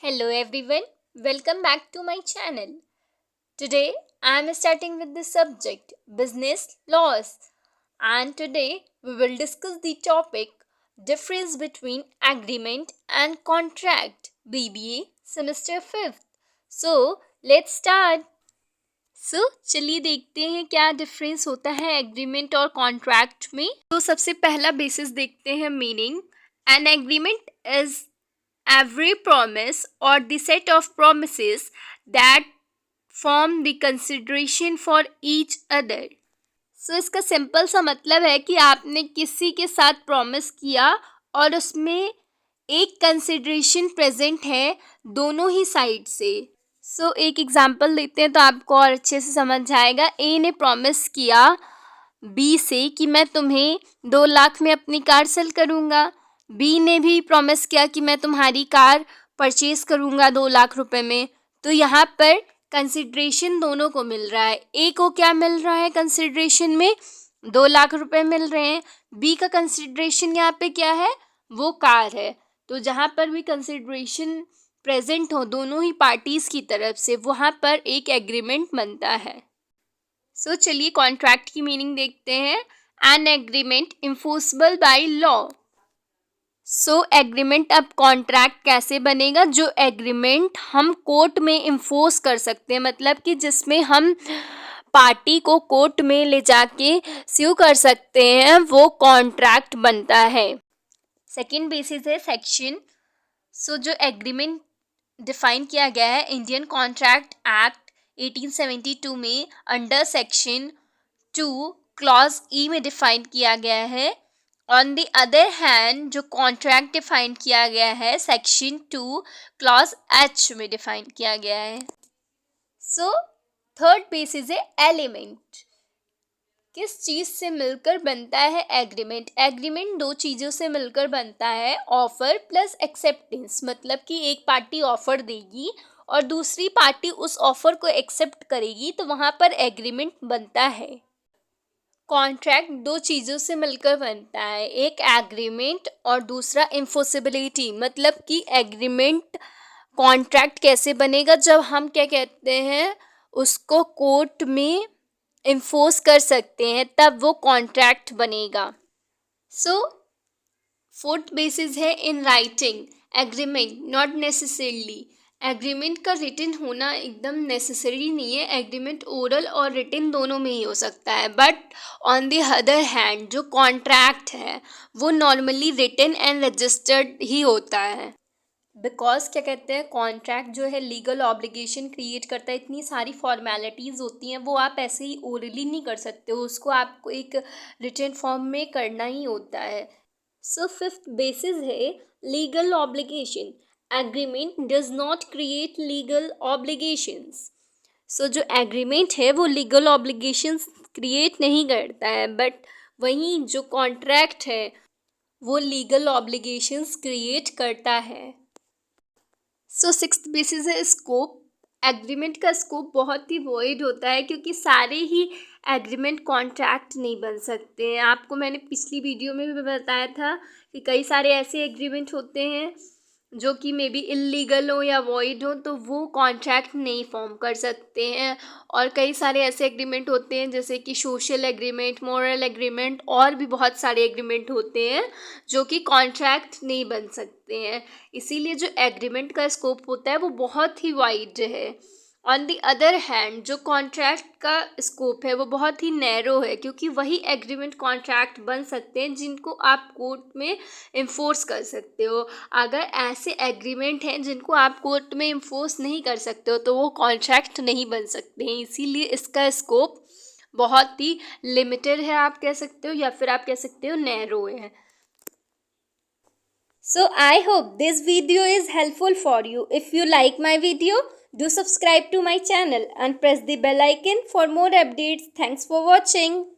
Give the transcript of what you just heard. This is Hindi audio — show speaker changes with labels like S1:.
S1: Hello everyone, welcome back to my channel. Today I am starting with the subject business laws, and today we will discuss the topic difference between agreement and contract, BBA semester 5th. So let's start. चलिए देखते हैं क्या डिफरेंस होता है एग्रीमेंट और कॉन्ट्रैक्ट में। तो सबसे पहला बेसिस देखते हैं meaning. An agreement is every promise or the set of promises that form the consideration for each other. इसका सिंपल सा मतलब है कि आपने किसी के साथ प्रॉमिस किया और उसमें एक कंसिडरेशन प्रेजेंट है दोनों ही साइड से। एक एग्जांपल लेते हैं तो आपको और अच्छे से समझ जाएगा। ए ने प्रॉमिस किया बी से कि मैं तुम्हें 2 लाख में अपनी कार सेल करूँगा। बी ने भी प्रॉमिस किया कि मैं तुम्हारी कार परचेज करूँगा 2 लाख रुपए में। तो यहाँ पर कंसिडरेशन दोनों को मिल रहा है। ए को क्या मिल रहा है कंसिडरेशन में? 2 लाख रुपए मिल रहे हैं। बी का कंसिडरेशन यहाँ पे क्या है? वो कार है। तो जहाँ पर भी कंसिडरेशन प्रेजेंट हो दोनों ही पार्टीज की तरफ से, वहाँ पर एक एग्रीमेंट बनता है। चलिए कॉन्ट्रैक्ट की मीनिंग देखते हैं। An agreement enforceable by law. Agreement अब कॉन्ट्रैक्ट कैसे बनेगा? जो एग्रीमेंट हम कोर्ट में इन्फोर्स कर सकते हैं, मतलब कि जिसमें हम पार्टी को कोर्ट में ले जाके स्यू कर सकते हैं, वो कॉन्ट्रैक्ट बनता है। सेकंड बेसिस है सेक्शन। जो एग्रीमेंट डिफाइन किया गया है इंडियन कॉन्ट्रैक्ट एक्ट 1872 में अंडर सेक्शन 2 क्लॉज ई में डिफाइन किया गया है। ऑन द अदर हैंड जो कॉन्ट्रैक्ट डिफाइन किया गया है सेक्शन 2 क्लॉज एच में डिफाइन किया गया है। थर्ड बेसिस है एलिमेंट। किस चीज़ से मिलकर बनता है एग्रीमेंट? एग्रीमेंट 2 चीज़ों से मिलकर बनता है, ऑफर प्लस एक्सेप्टेंस। मतलब कि एक पार्टी ऑफर देगी और दूसरी पार्टी उस ऑफर को एक्सेप्ट करेगी, तो वहाँ पर एग्रीमेंट बनता है। कॉन्ट्रैक्ट 2 चीज़ों से मिलकर बनता है, एक एग्रीमेंट और दूसरा इन्फोर्सेबिलिटी। मतलब कि एग्रीमेंट कॉन्ट्रैक्ट कैसे बनेगा? जब हम क्या कहते हैं उसको कोर्ट में इन्फोर्स कर सकते हैं, तब वो कॉन्ट्रैक्ट बनेगा। फोर्थ बेसिस है in writing agreement not necessarily. Agreement का रिटन होना एकदम नेसेसरी नहीं है। एग्रीमेंट ओरल और रिटन दोनों में ही हो सकता है, but on the other hand जो कॉन्ट्रैक्ट है वो नॉर्मली रिटन एंड रजिस्टर्ड ही होता है। बिकॉज क्या कहते हैं कॉन्ट्रैक्ट जो है लीगल ऑब्लिगेशन क्रिएट करता है, इतनी सारी फॉर्मेलिटीज़ होती हैं, वो आप ऐसे ही ओरली नहीं कर सकते हो, उसको आपको एक रिटन फॉर्म में करना ही होता है। फिफ्थ बेसिस है legal obligation. Agreement does not create legal obligations. जो एग्रीमेंट है वो लीगल ऑब्लिगेशंस क्रिएट नहीं करता है, बट वहीं जो कॉन्ट्रैक्ट है वो लीगल ऑब्लिगेशंस क्रिएट करता है। सिक्स्थ बेसिस है स्कोप। एग्रीमेंट का स्कोप बहुत ही वॉइड होता है, क्योंकि सारे ही एग्रीमेंट कॉन्ट्रैक्ट नहीं बन सकते हैं। आपको मैंने पिछली वीडियो में भी बताया था कि कई सारे ऐसे एग्रीमेंट होते हैं जो कि मे बी इलीगल हो या वॉइड हो, तो वो कॉन्ट्रैक्ट नहीं फॉर्म कर सकते हैं। और कई सारे ऐसे एग्रीमेंट होते हैं जैसे कि सोशल एग्रीमेंट, मोरल एग्रीमेंट, और भी बहुत सारे एग्रीमेंट होते हैं जो कि कॉन्ट्रैक्ट नहीं बन सकते हैं। इसीलिए जो एग्रीमेंट का स्कोप होता है वो बहुत ही वाइड है। ऑन द अदर हैंड जो कॉन्ट्रैक्ट का स्कोप है वो बहुत ही नैरो है, क्योंकि वही एग्रीमेंट कॉन्ट्रैक्ट बन सकते हैं जिनको आप कोर्ट में इन्फोर्स कर सकते हो। अगर ऐसे एग्रीमेंट हैं जिनको आप कोर्ट में इन्फोर्स नहीं कर सकते हो तो वो कॉन्ट्रैक्ट नहीं बन सकते हैं। इसीलिए इसका स्कोप बहुत ही लिमिटेड है, आप कह सकते हो, या फिर आप कह सकते हो नैरो है। I hope this video is helpful for you. If you like my video, do subscribe to my channel and press the bell icon for more updates. Thanks for watching.